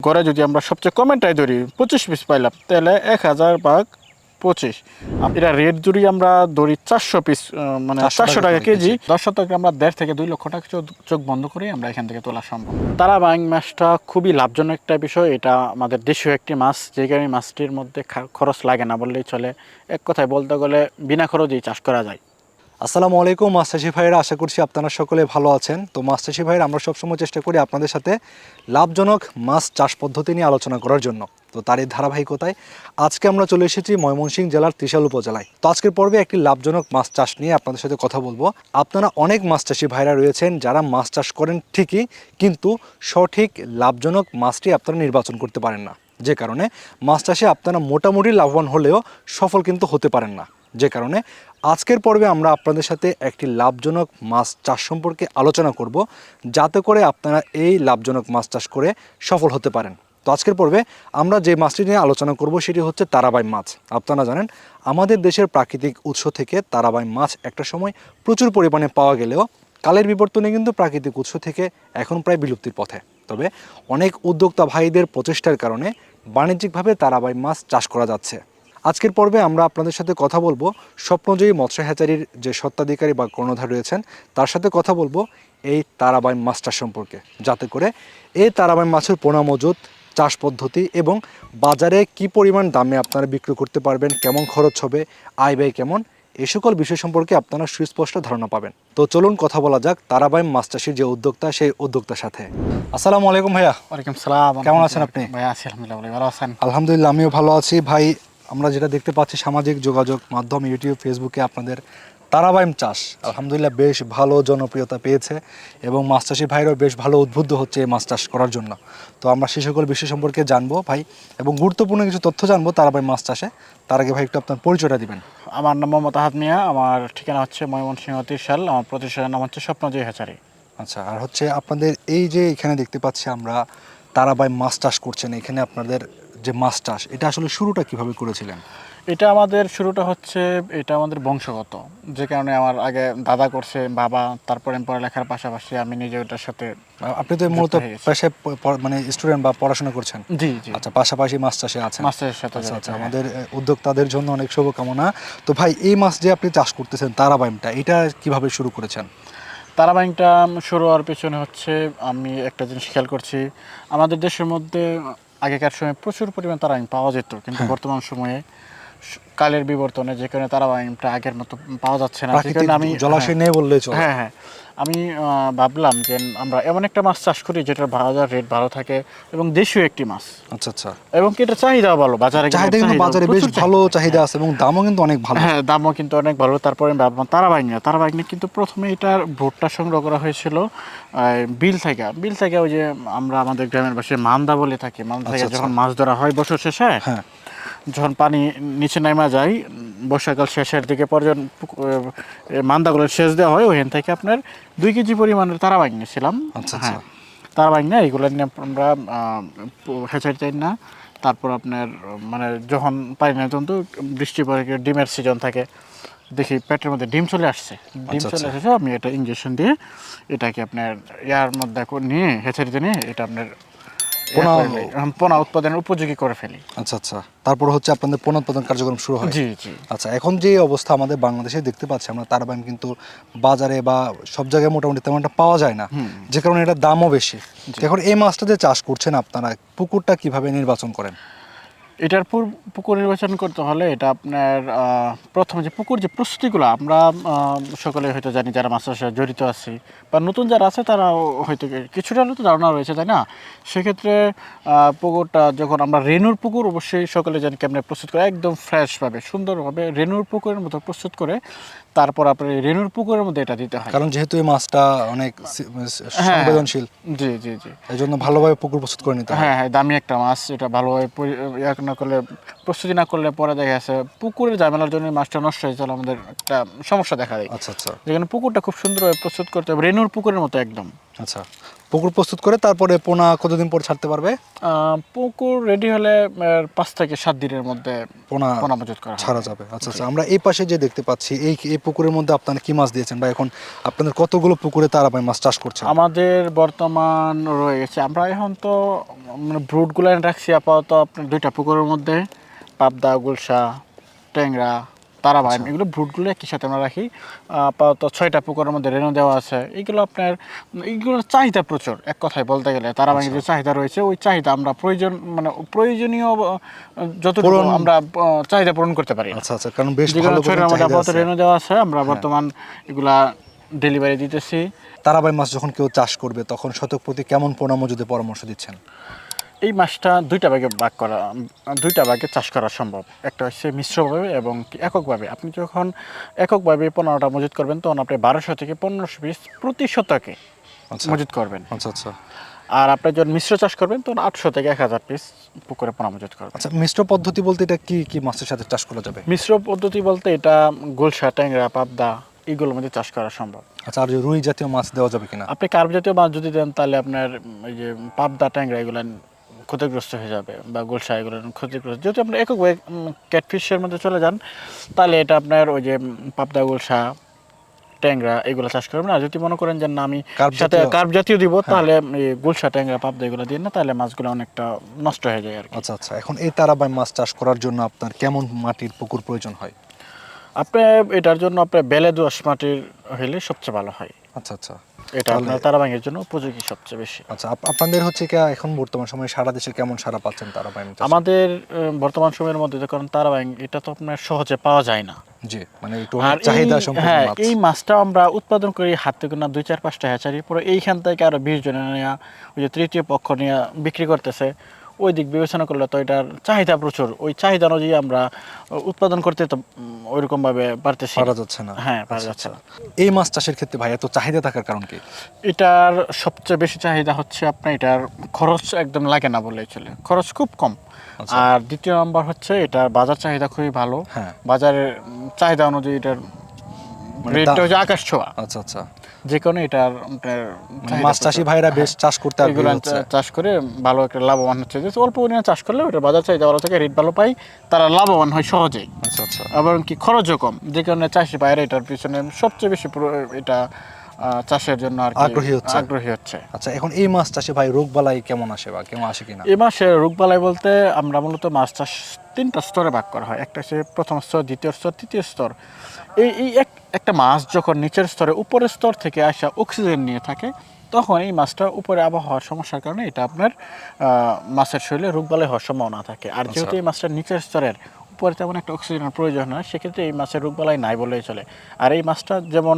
গড়ে যদি আমরা সবচেয়ে কমেন্টাই ধরি 25 পিস পাইলাম, তাহলে 1000 ভাগ 25, এটা রেট যদি আমরা ধরি 400 পিস, মানে 400 টাকা কেজি, 10 শতকে আমরা 1.5 থেকে 2 লক্ষ টাকা চোখ বন্ধ করে আমরা এখান থেকে তোলা সম্ভব। তারা বাইং মাছটা খুবই লাভজনক একটা বিষয়। এটা আমাদের দেশীয় একটি মাছ, যে কারণে মাছটির মধ্যে খরচ লাগে না বললেই চলে। এক কথায় বলতে গেলে বিনা খরচেই চাষ করা যায়। আসসালামু আলাইকুম মাছ চাষি ভাইয়েরা, আশা করছি আপনারা সকলে ভালো আছেন। তো মাছ চাষি ভাইয়েরা, আমরা সবসময় চেষ্টা করি আপনাদের সাথে লাভজনক মাছ চাষ পদ্ধতি নিয়ে আলোচনা করার জন্য। তো তারই ধারাবাহিকতায় আজকে আমরা চলে এসেছি ময়মনসিংহ জেলার ত্রিশাল উপজেলায়। তো আজকের পর্বে একটি লাভজনক মাছ চাষ নিয়ে আপনাদের সাথে কথা বলবো। আপনারা অনেক মাছ চাষি ভাইরা রয়েছেন যারা মাছ চাষ করেন ঠিকই, কিন্তু সঠিক লাভজনক মাছটি আপনারা নির্বাচন করতে পারেন না, যে কারণে মাছ চাষে আপনারা মোটামুটি লাভবান হলেও সফল কিন্তু হতে পারেন না। যে কারণে আজকের পর্বে আমরা আপনাদের সাথে একটি লাভজনক মাছ চাষ সম্পর্কে আলোচনা করব, যাতে করে আপনারা এই লাভজনক মাছ চাষ করে সফল হতে পারেন। তো আজকের পর্বে আমরা যে মাছটি নিয়ে আলোচনা করব সেটি হচ্ছে তারাবাই মাছ। আপনারা জানেন আমাদের দেশের প্রাকৃতিক উৎস থেকে তারাবাই মাছ একটা সময় প্রচুর পরিমাণে পাওয়া গেলেও কালের বিবর্তনে কিন্তু প্রাকৃতিক উৎস থেকে এখন প্রায় বিলুপ্তির পথে। তবে অনেক উদ্যোক্তা ভাইদের প্রচেষ্টার কারণে বাণিজ্যিকভাবে তারাবাই মাছ চাষ করা যাচ্ছে। আজকের পর্বে আমরা আপনাদের সাথে কথা বলবো স্বপ্নজয়ী মৎস্য হ্যাচারির যে স্বত্বাধিকারী বা কর্ণধার রয়েছেন তার সাথে কথা বলবো এই তারাবাই মাছটা সম্পর্কে, যাতে করে এই তারাবাই মাছের পোনা মজুত, চাষ পদ্ধতি এবং বাজারে কি পরিমাণ দামে আপনারা বিক্রি করতে পারবেন, কেমন খরচ হবে, আয় ব্যয় কেমন, এই সকল বিষয় সম্পর্কে আপনারা সুস্পষ্ট ধারণা পাবেন। তো চলুন কথা বলা যাক তারাবাই মাছ চাষির যে উদ্যোক্তা, সেই উদ্যোক্তার সাথে। আসসালামু আলাইকুম ভাইয়া। ওয়ালাইকুম সালাম। কেমন আছেন আপনি? ভাই আছি আলহামদুলিল্লাহ, ভালো আছেন? আলহামদুলিল্লাহ, আমিও ভালো আছি ভাই। আমরা যেটা দেখতে পাচ্ছি সামাজিক যোগাযোগ মাধ্যম ইউটিউব, ফেসবুকে আপনাদের তারাবাইম চাষ আলহামদুলিল্লাহ বেশ ভালো জনপ্রিয়তা পেয়েছে এবং মাছ চাষি ভাইরাও বেশ ভালো উদ্বুদ্ধ হচ্ছে এই মাছ চাষ করার জন্য। তো আমরা সে সকল বিষয় সম্পর্কে জানবো ভাই, এবং গুরুত্বপূর্ণ কিছু তথ্য জানবো তারাবাইম মাছ চাষে। তার আগে ভাই একটু আপনার পরিচয়টা দিবেন। আমার নাম মোহাম্মদ আহাদ মিয়া, আমার ঠিকানা হচ্ছে ময়মনসিংহ ত্রিশাল, আমার প্রতিষ্ঠানের নাম হচ্ছে স্বপ্নজয়ী হ্যাচারি। আচ্ছা, আর হচ্ছে আপনাদের এই যে এখানে দেখতে পাচ্ছি আমরা তারাবাইম মাছ চাষ করছেন, এখানে আপনাদের যে মাছ চাষ, এটা আসলে শুরুটা কিভাবে করেছিলেন? এটা আমাদের শুরুটা হচ্ছে, এটা আমাদের বংশগত, যে কারণে আমার আগে দাদা করছে, বাবা, তারপরে পড়ালেখার পাশাপাশি আমি নিজে ওটার সাথে। আপনি তো মূলত পেশায় মানে স্টুডেন্ট বা পড়াশোনা করছেন? জি জি। আচ্ছা, পাশাপাশি মাছ চাষে আছেন? মাছ চাষের সাথে আচ্ছা জড়িত, আচ্ছা, হ্যাঁ। আমাদের উদ্যোক্তাদের জন্য অনেক শুভকামনা। তো ভাই, এই মাছ যে আপনি চাষ করতেছেন তারাবাইমটা, এটা কিভাবে শুরু করেছেন? তারাবাইংটা শুরু হওয়ার পেছনে হচ্ছে, আমি একটা জিনিস খেয়াল করছি, আমাদের দেশের মধ্যে আগেকার সময় প্রচুর পরিমাণ তারাবাইং পাওয়া যেত, কিন্তু বর্তমান সময়ে কালের বিবর্তনে যে কারণে তারাবাইংটা আগের মতো পাওয়া যাচ্ছে না। যে কারণে আমি জলাশয় নেই বললেই চলে। হ্যাঁ হ্যাঁ, আমি ভাবলাম যে আমরা এমন একটা মাছ চাষ করি যেটার বাজার রেট ভালো থাকে এবং দেশীয় একটি মাছ। আচ্ছা আচ্ছা, এবং কি এটা চাহিদাও ভালো, বাজারে চাহিদা কিন্তু বাজারে বেশ ভালো চাহিদা আছে এবং দামও কিন্তু অনেক ভালো। হ্যাঁ, দামও কিন্তু অনেক ভালো। তারপরে আমি ভাবলাম তারাবাইং কিন্তু প্রথমে এটার ভুট্টা সংগ্রহ করা হয়েছিল বিল থেকে ওই যে আমরা আমাদের গ্রামের ভাষায় মান্দা বলে থাকি, মান্দা থেকে যখন মাছ ধরা হয় বছর শেষে, হ্যাঁ, যখন পানি নিচে নামা যায় বর্ষাকাল শেষের দিকে পর্যন্ত মান্দাগুলো সেচ দেওয়া হয়, ওখান থেকে আপনার 2 কেজি পরিমাণের তারাবাইং নিয়েছিলাম। আচ্ছা আচ্ছা, হ্যাঁ, তারাবাইং না এগুলো নিয়ে আমরা হ্যাচারি চাই না। তারপর আপনার মানে যখন পানি না, তখন তো বৃষ্টি পরে ডিমের সিজন থাকে, দেখি পেটের মধ্যে ডিম চলে আসছে, এসেছে, আমি এটা ইঞ্জেকশন দিয়ে এটাকে আপনার ইয়ার মধ্যে নিয়ে হ্যাচারিতে নিয়ে এটা আপনার পোনা উৎপাদনের উপযোগী করে ফেলি। আচ্ছা আচ্ছা, তারপর হচ্ছে আপনাদের পোনা উৎপাদন কার্যক্রম শুরু হয়? জি জি। আচ্ছা, এখন যে অবস্থা আমাদের বাংলাদেশে দেখতে পাচ্ছি আমরা, তারাবাইম কিন্তু বাজারে বা সব জায়গায় মোটামুটি তেমন একটা পাওয়া যায় না, যে কারণে এটার দামও বেশি। এখন এই মাছটা যে চাষ করছেন আপনারা, পুকুরটা কিভাবে নির্বাচন করেন? এটার পুকুর নির্বাচন করতে হলে এটা আপনার প্রথমে যে পুকুর যে প্রস্তুতিগুলো আমরা সকলে হয়তো জানি, যারা মাছ চাষে জড়িত আছি বা নতুন যারা আছে তারা হয়তো কিছুটা হয়তো ধারণা রয়েছে, তাই না? সেক্ষেত্রে পুকুরটা যখন আমরা রেনুর পুকুর অবশ্যই সকলে জানি কেমনে প্রস্তুত করে, একদম ফ্রেশভাবে সুন্দরভাবে রেনুর পুকুরের মতো প্রস্তুত করে তারপর আপনার রেনুর পুকুরের মধ্যে এটা দিতে হয়, কারণ যেহেতু এই মাছটা অনেক সংবেদনশীল। জি জি জি। এই জন্য ভালোভাবে পুকুর প্রস্তুত করে নিতে হয়। হ্যাঁ হ্যাঁ, দামি একটা মাছ, এটা ভালোভাবে না করলে, প্রস্তুতি না করলে পরে দেখা যাচ্ছে পুকুরের ঝামেলার জন্য মাছটা নষ্ট হয়ে চলে, আমাদের একটা সমস্যা দেখা দেয়। আচ্ছা আচ্ছা, যেখানে পুকুরটা খুব সুন্দরভাবে প্রস্তুত করতে হবে, রেনুর পুকুরের মতো একদম। আচ্ছা, পুকুর প্রস্তুত করে তারপরে পোনা কতদিন পর ছাড়তে পারবে? পুকুর রেডি হলে 5 থেকে 7 দিনের মধ্যে পোনা পোনা মজুত করা ছাড়া যাবে। আচ্ছা আচ্ছা, আমরা এই পাশে যে দেখতে পাচ্ছি এই পুকুরের মধ্যে আপনারা কি মাছ দিয়েছেন, বা এখন আপনাদের কতগুলো পুকুরে তারাবাই মাছ চাষ করছেন? আমাদের বর্তমান রয়ে গেছে, আমরা এখন তো মানে ব্রুডগুলো রাখছি আপাতত আপনার 2টা পুকুরের মধ্যে, পাবদা, গুলশা, ট্যাংরা, তারাবাইম, এগুলো ব্রুডগুলো একই সাথে আমরা রাখি। আপাতত 6টা পুকুরের মধ্যে রেনু দেওয়া আছে। এইগুলোর চাহিদা প্রচুর, এক কথায় বলতে গেলে তারাবাইমের যে চাহিদা রয়েছে ওই চাহিদা আমরা প্রয়োজনীয় যতটুকু আমরা চাহিদা পূরণ করতে পারি। আচ্ছা আচ্ছা, কারণ বেশ যেগুলো ভালো 6টার মধ্যে আপাতত রেনু দেওয়া আছে, আমরা বর্তমান এগুলা ডেলিভারি দিতেছি। তারাবাই মাছ যখন কেউ চাষ করবে তখন শতক প্রতি কেমন পোনা মজুদের পরামর্শ দিচ্ছেন? এই মাছটা 2টা ভাগে চাষ করা সম্ভব। একটা হচ্ছে মিশ্রভাবে এবং এককভাবে। আপনি যখন এককভাবে 15টা মজুত করবেন তখন আপনি 1200 থেকে 1500 পিস প্রতি শতকে মজুত করবেন। আচ্ছা আচ্ছা। আর আপনি যখন মিশ্র চাষ করবেন তখন 800 থেকে 1000 পিস পুকুরে পোনা মজুত করবেন। আচ্ছা, মিশ্র পদ্ধতি বলতে এটা কি কি মাছের সাথে চাষ করা যাবে? মিশ্র পদ্ধতি বলতে এটা গুলশা, ট্যাংরা, পাবদা এগুলোর মধ্যে চাষ করা সম্ভব। আচ্ছা, আর যে রুই জাতীয় মাছ দেওয়া যাবে কিনা? আপনি কার্প জাতীয় মাছ যদি দেন তাহলে আপনার এই যে পাবদা, ট্যাংরা এগুলো ক্ষতিগ্রস্ত হয়ে যাবে, বা গোলসা এগুলো ক্ষতিগ্রস্ত। যেহেতু আপনি একক ক্যাটফিশের মধ্যে চলে যান তাহলে এটা আপনার ওই যে পাবদা, গোলসা, ট্যাংরা এগুলো চাষ করবেন। আর যদি মনে করেন যে না আমি সাথে কার্প জাতীয় দিব তাহলে গোলসা, ট্যাংরা, পাবদা এগুলো দিয়ে না, তাহলে মাছগুলো অনেকটা নষ্ট হয়ে যায় আর কি। আচ্ছা আচ্ছা, এখন এই তারাবাই মাছ চাষ করার জন্য আপনার কেমন মাটির পুকুর প্রয়োজন হয়? আপনি এটার জন্য আপনার বেলে দোআঁশ মাটির হলে সবচেয়ে ভালো হয়। আচ্ছা আচ্ছা, এটা আপনার তারাবাইয়ের জন্য উপযোগী সবচেয়ে বেশি। আচ্ছা, আপনাদের হচ্ছে কি এখন বর্তমান সময়ে সারা দেশে কেমন সারা পাচ্ছেন তারাবাই চাষে? আমাদের বর্তমান সময়ের মধ্যে কারণ তারাবাই এটা তো আপনার সহজে পাওয়া যায় না। জি, মানে একটু চাহিদা সম্পন্ন মাছ। এই মাছটা আমরা উৎপাদন করি হাত থেকে না 2-4-5টা হ্যাচারি, পরে এইখান থেকে আরো 20 জন নিয়ে ওই যে তৃতীয় পক্ষ নিয়ে বিক্রি করতেছে। ওই দিক বিবেচনা করলে তো এটার চাহিদা প্রচুর, ওই চাহিদা অনুযায়ী আমরা উৎপাদন করতে তো ওইরকম ভাবে পারতেছি পারা যাচ্ছে না। হ্যাঁ, পারা যাচ্ছে না। এই মাছ চাষের ক্ষেত্রে ভাই এত চাহিদা থাকার কারণ কি? এটার সবচেয়ে বেশি চাহিদা হচ্ছে আপনার এটার খরচ একদম লাগে না বললেই চলে, খরচ খুব কম। আর দ্বিতীয় নাম্বার হচ্ছে এটার বাজার চাহিদা খুবই ভালো। বাজারের চাহিদা অনুযায়ী এটার রেটটা হচ্ছে আকাশ ছোঁয়া। আচ্ছা আচ্ছা, যে কারণে এটার মাছ চাষি ভাইরা বেশ চাষ করতে এগুলো চাষ করে ভালো একটা লাভবান হচ্ছে। যে অল্প পরিমাণে চাষ করলে ওটা বাজার চাহিদা ভালো থাকে, রেট ভালো পাই, তারা লাভবান হয় সহজেই। আচ্ছা আচ্ছা, এবং কি খরচও কম, যে কারণে চাষি ভাইরা এটার পিছনে সবচেয়ে বেশি এটা চাষের জন্য আর আগ্রহী হচ্ছে। আচ্ছা, এখন এই মাছ চাষে ভাই রোগবালাই কেমন আসে বা কেমন আসে কিনা? এই মাসে রোগবালাই বলতে আমরা মূলত মাছ চাষ 3টা স্তরে ভাগ করা হয়। একটা হচ্ছে প্রথম স্তর, দ্বিতীয় স্তর, তৃতীয় স্তর। এই একটা মাছ যখন নিচের স্তরে উপরের স্তর থেকে আসা অক্সিজেন নিয়ে থাকে তখন এই মাছটা উপরে আবহাওয়ার সমস্যার কারণে এটা আপনার মাছের শরীরে রোগবালাই হওয়ার সম্ভাবনা থাকে। আর যেহেতু এই মাছটা নিচের স্তরের, উপরে তেমন একটা অক্সিজেনের প্রয়োজন হয়, সেক্ষেত্রে এই মাছের রোগবালাই নাই বললেই চলে। আর এই মাছটা যেমন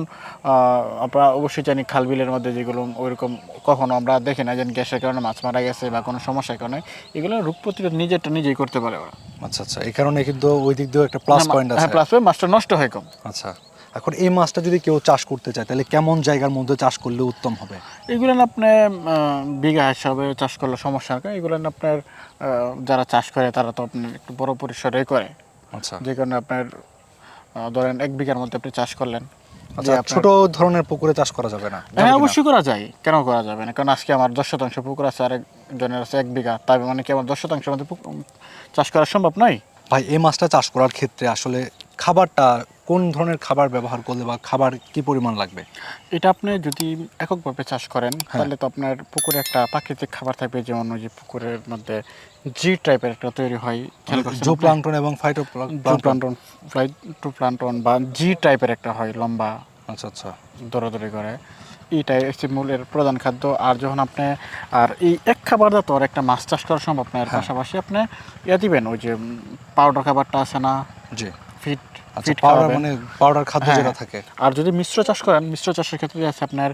আমরা অবশ্যই জানি খাল বিলের মধ্যে যেগুলো ওইরকম কখনো আমরা দেখি না যে গ্যাসের কারণে মাছ মারা গেছে বা কোনো সমস্যার কারণে, এগুলো রোগ প্রতিরোধ নিজেই করতে পারে ওরা। আচ্ছা আচ্ছা, এই কারণে কিন্তু ওই দিক দিয়ে একটা প্লাস পয়েন্ট আছে। হ্যাঁ, প্লাস পয়েন্ট, মাছটা নষ্ট হয় কম। আচ্ছা, এখন এই মাছটা যদি কেউ চাষ করতে চায় তাহলে কেমন জায়গার মধ্যে চাষ করলে উত্তম হবে? এগুলো আপনি বিঘা হিসাবে চাষ করলে সমস্যা হয়। এগুলো আপনার যারা চাষ করে তারা তো আপনার একটু বড় পরিসরে করে। আচ্ছা, যে কারণে আপনার ধরেন 1 বিঘার মধ্যে আপনি চাষ করলেন। আচ্ছা, ছোট ধরনের পুকুরে চাষ করা যাবে না? হ্যাঁ, অবশ্যই করা যায়, কেন করা যাবে না? কারণ আজকে আমার 10% পুকুর আছে, আরেকজনের আছে 1 বিঘা, তাই মানে কি আমার 10%-এর মধ্যে চাষ করা সম্ভব নয়? ভাই, এই মাছটা চাষ করার ক্ষেত্রে আসলে খাবারটা কোন ধরনের খাবার ব্যবহার করলে বা খাবার কি পরিমাণ লাগবে? এটা আপনি যদি এককভাবে চাষ করেন তাহলে তো আপনার পুকুরে একটা প্রাকৃতিক খাবার থাকবে, যেমন ওই যে পুকুরের মধ্যে জি টাইপের একটা তৈরি হয়, জুপ্লাঙ্কটন এবং ফাইটোপ্লাঙ্কটন বা জি টাইপের একটা হয় লম্বা। আচ্ছা আচ্ছা, দৌড়াদৌড়ি করে, এইটাই হচ্ছে মূলের প্রধান খাদ্য। আর যখন আপনি আর এই এক খাবার দাও তো আর একটা মাছ চাষ করা সম্ভব না, এর পাশাপাশি আপনি দিবেন ওই যে পাউডার খাবারটা আছে না, জি, ফিট পাউডার, মানে পাউডার খাদ্য যেটা থাকে। আর যদি মিশ্র চাষ করেন, মিশ্র চাষের ক্ষেত্রে আছে আপনার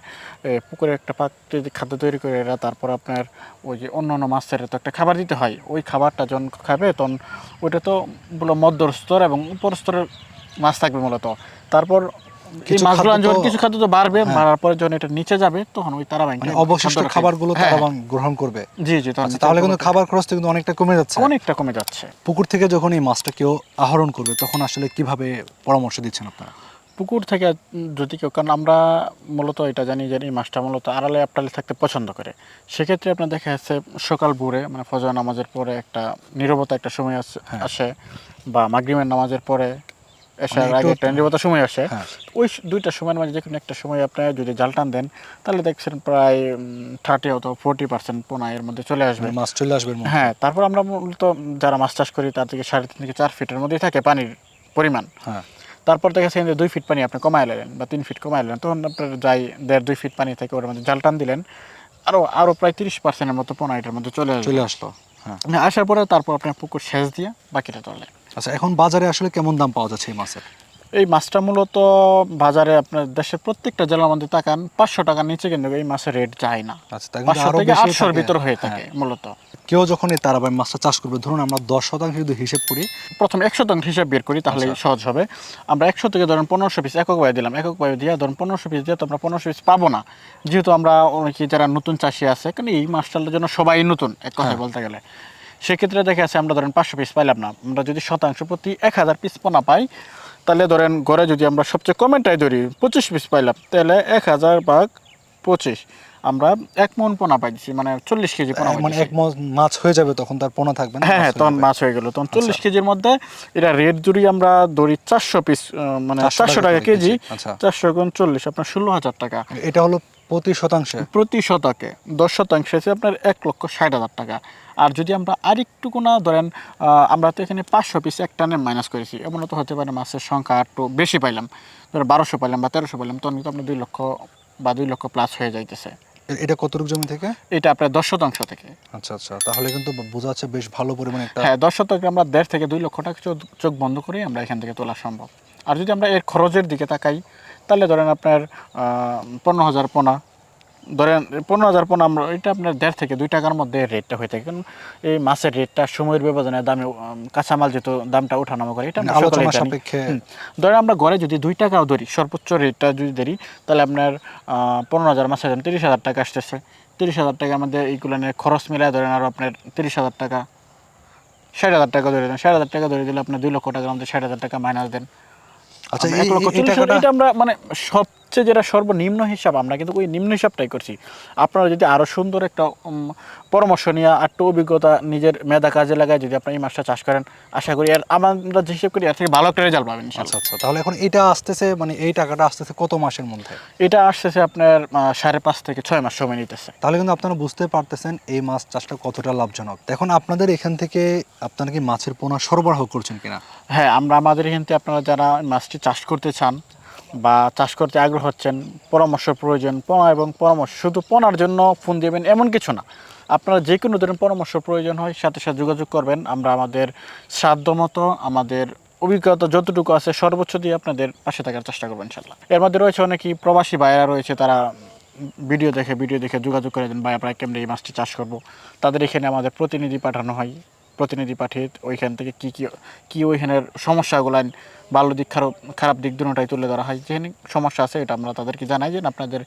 পুকুরে একটা প্রাকৃতিক খাদ্য তৈরি করে এরা, তারপর আপনার ওই যে অন্য মাছের তো একটা খাবার দিতে হয়। ওই খাবারটা যখন খাবে তখন ওইটা তো বলো মধ্য স্তর এবং উপর স্তরের মাছ থাকবে মূলত। তারপর এই মাছগুলো যখন কিছু খাদ্য তো বাড়বে, বাড়ার পরে যখন এটা নিচে যাবে তখন ওই তারাবাইন অবশিষ্ট খাবারগুলো তারাবাইন গ্রহণ করবে। জি জি, তাহলে কিন্তু খাবার খরচটা কিন্তু অনেকটা কমে যাচ্ছে। পুকুর থেকে যখন এই মাছটা কেউ আহরণ করবে তখন আসলে কিভাবে পরামর্শ দিচ্ছেন আপনারা? পুকুর থেকে যদি কেউ, কারণ আমরা মূলত এটা জানি যে এই মাছটা মূলত আড়ালে আবটালে থাকতে পছন্দ করে, সেক্ষেত্রে আপনার দেখা যাচ্ছে সকাল ভোরে মানে ফজর নামাজের পরে একটা নীরবতা একটা সময় আসে, বা মাগরিবের নামাজের পরে এসার মানে আগে একটু একটা নীরবতা সময় আসে। হ্যাঁ। ওই দুইটা সময়ের মাঝে যে কোনো একটা সময় আপনি যদি জাল টান দেন, তাহলে দেখছেন প্রায় 30 অথবা 40% পোনা এর মধ্যে চলে আসবে। মাছ চলে আসবে এর মধ্যে। হ্যাঁ, তারপর আমরা মূলত যারা মাছ চাষ করি তার থেকে 3.5 থেকে 4 ফিটের মধ্যেই থাকে পানির পরিমাণ। হ্যাঁ। তারপর দেখা যাচ্ছে 2 ফিট পানি আপনি কমায় নিলেন বা 3 ফিট কমায় নিলেন, তখন আপনার যাই 1.5-2 ফিট পানি থেকে ওর মধ্যে জাল টান দিলেন, আরও প্রায় 30% মতো পোনা এটার মধ্যে চলে চলে আসবে। আসলো। হ্যাঁ। আসার পরে তারপর আপনার পুকুর সেচ দিয়ে বাকিটা তোলে। আচ্ছা, এখন বাজারে আসলে কেমন দাম পাওয়া যাচ্ছে এই মাছের? এই মাছটা মূলত বাজারে আপনার দেশের প্রত্যেকটা জেলার মধ্যে তাকান 500 টাকার নিচে কিন্তু এই মাছের রেট যায় না। আচ্ছা, তাই কিন্তু 500 আরো থেকে বেশি 800-র থাকে। ভিতর হয়ে হ্যাঁ। থাকে মূলত। কেউ যখন এই তারাবাই মাছটা চাষ করবে, ধরুন আমরা 10% যদি হিসেব করি, প্রথম 100% হিসাব বের করি, তাহলে আচ্ছা। সহজ হবে। আমরা 100 থেকে ধরেন 1500 পিস একক ভাবে দিলাম, একক ভাবে দিয়ে ধরেন 1500 পিস দিয়ে তো আমরা 1500 পিস পাবো না, যেহেতু আমরা অনেকে যারা নতুন চাষি আছে, কারণ এই মাছটার জন্য সবাই নতুন এক কথায় বলতে গেলে, সেক্ষেত্রে দেখা যাচ্ছে আমরা ধরেন 500 পিস পাইলাম না, আমরা যদি শতাংশ প্রতি 1000 পিস পোনা পাই, তাহলে ধরেন গড়ে যদি আমরা সবচেয়ে কমেন্টাই ধরি 25 পিস পাইলাম, তাহলে 1000 ভাগ 25 আমরা 1 মণ পোনা পাইছি, মানে 40 কেজি পোনা মানে পাইছি। এক মাছ হয়ে যাবে, তখন তার পোনা থাকবে না। হ্যাঁ মাছ হ্যাঁ, হয়ে তখন যাবে। মাছ হয়ে গেল, তখন 40 কেজির মধ্যে এটা রেট যদি আমরা ধরি 400 পিস, মানে 400 টাকা করে কেজি, আচ্ছা, 400 গুণ 40 আপনার 16,000 টাকা এটা হলো প্রতি শতাংশে। প্রতি শতকে। 10 শতাংশ হচ্ছে আপনার 1,60,000 টাকা। আর যদি আমরা আরেকটু না ধরেন, আমরা তো এখানে 500 পিস এক টানে মাইনাস করেছি, এমন তো হতে পারে মাছের সংখ্যা একটু বেশি পাইলাম, ধরেন 1200 পাইলাম বা 1300 পাইলাম, তখন কিন্তু আপনার 2 লক্ষ বা 2 লক্ষ প্লাস হয়ে যাইতেছে। এটা কতটুকু জমি থেকে? এটা আপনার 10 শতাংশ থেকে। আচ্ছা আচ্ছা, তাহলে কিন্তু বোঝা যাচ্ছে বেশ ভালো পরিমাণে একটা। হ্যাঁ, 10 শতকে আমরা 1.5 থেকে 2 লক্ষ টাকা চোখ বন্ধ করে আমরা এখান থেকে তোলা সম্ভব। আর যদি আমরা এর খরচের দিকে তাকাই, তাহলে ধরেন আপনার 15,000 পোনা, ধরেন 15,000 পোনা আমরা, এটা আপনার 1.5 থেকে 2 টাকার মধ্যে রেটটা হয়ে থাকে, কারণ এই মাছের রেটটা সময়ের ব্যবধানে দামে কাঁচামাল যেহেতু দামটা ওঠানামা করে, এটা আমরা সকলেই আলোচনা জানি। সাপেক্ষে। ধরেন আমরা ঘরে যদি 2 টাকাও ধরি, সর্বোচ্চ রেটটা যদি ধরি, তাহলে আপনার 15,000 মাছের দাম 30,000 টাকা আসতেছে। 30,000 টাকার মধ্যে এইগুলো নিয়ে খরচ মিলায় ধরেন আরও আপনার 30,000 টাকা, 60,000 টাকা ধরে দেন, 60,000 টাকা ধরে দিলে আপনার 2 লক্ষ টাকার মধ্যে 60,000 টাকা মাইনাস দেন। আচ্ছা, আমরা 1,40,000 এটা আমরা মানে সবচেয়ে যেটা সর্বনিম্ন হিসাব, আমরা কিন্তু ওই নিম্ন হিসাবটাই করছি। আপনারা যদি আরও সুন্দর একটা পরামর্শ নিয়ে একটু অভিজ্ঞতা নিজের মেধা কাজে লাগায় যদি আপনি এই মাছটা চাষ করেন, আশা করি আর আমরা যে হিসেব করি এর থেকে ভালো একটা রেজাল্ট পাবেন ইনশাআল্লাহ। আচ্ছা আচ্ছা, তাহলে এখন এটা আসতেছে, মানে এই টাকাটা আসতেছে কত মাসের মধ্যে? এটা আসতেছে আপনার 5.5 থেকে 6 মাস সময় নিতেছে। তাহলে কিন্তু আপনারা বুঝতে পারতেছেন এই মাছ চাষটা কতটা লাভজনক। এখন আপনাদের এখান থেকে আপনারা কি মাছের পোনা সরবরাহ করছেন কিনা? হ্যাঁ, আমরা আমাদের এখান থেকে আপনারা যারা মাছটি চাষ করতে চান বা চাষ করতে আগ্রহ হচ্ছেন, পরামর্শ প্রয়োজন, পোনা এবং পরামর্শ, শুধু পোনার জন্য ফোন দেবেন এমন কিছু না, আপনারা যে কোনো ধরনের পরামর্শ প্রয়োজন হয় সাথে সাথে যোগাযোগ করবেন। আমরা আমাদের সাধ্যমতো আমাদের অভিজ্ঞতা যতটুকু আছে সর্বোচ্চ দিয়ে আপনাদের পাশে থাকার চেষ্টা করবো ইনশাল্লাহ। এর মধ্যে রয়েছে অনেকেই প্রবাসী ভাইয়েরা রয়েছে, তারা ভিডিও দেখে যোগাযোগ করে দেন, ভাই আমরা কেমন এই মাছটি চাষ করব। তাদের এখানে আমাদের প্রতিনিধি পাঠানো হয়, প্রতিনিধি পাঠিয়ে ওইখান থেকে কী ওইখানের সমস্যাগুলো, ভালো দিক খারাপ দিক দুটোটাই তুলে ধরা হয়। যেখানে সমস্যা আছে এটা আমরা তাদেরকে জানাই যে আপনাদের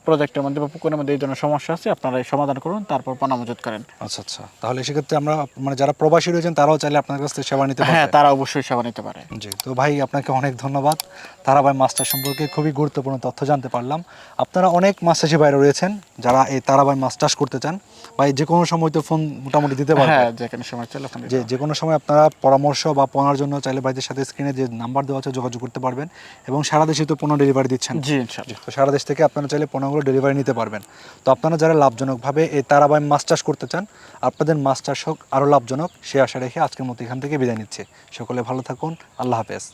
প্রজেক্টের মধ্যে বা পুকুরের মধ্যে এই ধরনের সমস্যা আছে, আপনারা এই সমাধান করুন, তারপর পোনা মজুত করেন। আচ্ছা আচ্ছা, তাহলে সেক্ষেত্রে আমরা মানে যারা প্রবাসী রয়েছেন তারাও চাইলে আপনার কাছ থেকে সেবা নিতে পারবে। হ্যাঁ, তারা অবশ্যই সেবা নিতে পারে। জি, তো ভাই আপনাকে অনেক ধন্যবাদ। তারাবাই মাছ চাষ সম্পর্কে খুবই গুরুত্বপূর্ণ তথ্য জানতে পারলাম। আপনারা অনেক মাছ চাষি বাইরে রয়েছেন যারা এই তারাবাই মাছ চাষ করতে চান, ভাই যে কোনো সময় তো ফোন মোটামুটি দিতে পারবেন। হ্যাঁ, যে কোনো সময় চলে ফোন দিতে যে কোনো সময় আপনারা পরামর্শ বা পোনার জন্য চাইলে ভাইদের সাথে স্ক্রিনে যে নাম্বার দেওয়া আছে যোগাযোগ করতে পারবেন। এবং সারা দেশে তো পোনা ডেলিভারি দিচ্ছেন। জি ইনশাআল্লাহ। তো সারা দেশ থেকে আপনারা চাইলে পোনাগুলো ডেলিভারি নিতে পারবেন। তো আপনারা যারা লাভজনকভাবে এই তারাবাই মাছ চাষ করতে চান, আপনাদের মাছ চাষ হোক আরও লাভজনক, সে আশা রেখে আজকের মতো এখান থেকে বিদায় নিচ্ছে। সকলে ভালো থাকুন, আল্লাহ হাফেজ।